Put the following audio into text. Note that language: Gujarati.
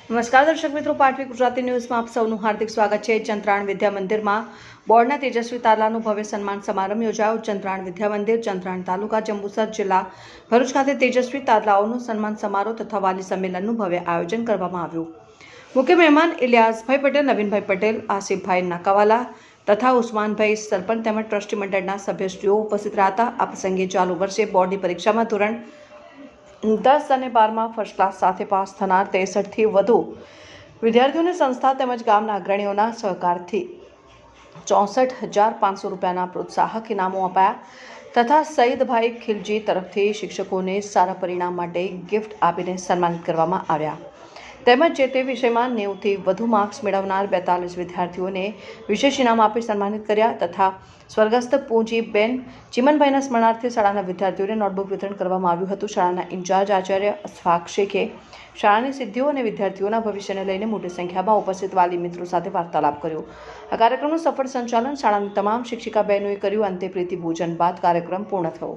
નમસ્કાર દર્શક મિત્રો, પાટવી ગુજરાતી ન્યૂઝમાં આપ સૌનું હાર્દિક સ્વાગત છે। ચંત્રાણ વિદ્યા મંદિરમાં બોર્ડના તેજસ્વી તારલાનું ભવ્ય સન્માન સમારંભ યોજાયો। ચંત્રાણ વિદ્યા મંદિર, ચંત્રાણ તાલુકા, જંબુસર જિલ્લા, ભરૂચ ખાતે તેજસ્વી તારલાઓનું સન્માન સમારોહ તથા વાલી સંમેલનનું ભવ્ય આયોજન કરવામાં આવ્યું। મુખ્ય મહેમાન ઇલિયાસભાઈ પટેલ, નવીનભાઈ પટેલ, આસિફભાઈ નાકાવાલા તથા ઉસ્માનભાઈ સરપંચ તેમજ ટ્રસ્ટી મંડળના સભ્યશ્રીઓ ઉપસ્થિત રહ્યા હતા। આ પ્રસંગે ચાલુ વર્ષે બોર્ડની પરીક્ષામાં ધોરણ 10 અને 12માં ફર્સ્ટ ક્લાસ સાથે પાસ થનાર 63થી વધુ વિદ્યાર્થીઓને સંસ્થા તેમજ ગામના અગ્રણીઓના સહકારથી 64,500 રૂપિયાના પ્રોત્સાહક ઇનામો અપાયા તથા સઈદભાઈ ખિલજી તરફથી શિક્ષકોને સારા પરિણામ માટે ગિફ્ટ આપીને સન્માનિત કરવામાં આવ્યા। તેમજ જે તે વિષયમાં 90થી વધુ માર્ક્સ મેળવનાર 42 વિદ્યાર્થીઓને વિશેષ ઇનામ આપી સન્માનિત કર્યા તથા સ્વર્ગસ્થ પૂંજીબેન ચીમનભાઈના સ્મરણાર્થે શાળાના વિદ્યાર્થીઓને નોટબુક વિતરણ કરવામાં આવ્યું હતું। શાળાના ઇન્ચાર્જ આચાર્ય અશફાક શેખે શાળાની સિદ્ધિઓ અને વિદ્યાર્થીઓના ભવિષ્યને લઈને મોટી સંખ્યામાં ઉપસ્થિત વાલી મિત્રો સાથે વાર્તાલાપ કર્યો। આ કાર્યક્રમનું સફળ સંચાલન શાળાની તમામ શિક્ષિકા બહેનોએ કર્યું। અંતે પ્રીતિ ભોજન બાદ કાર્યક્રમ પૂર્ણ થયો।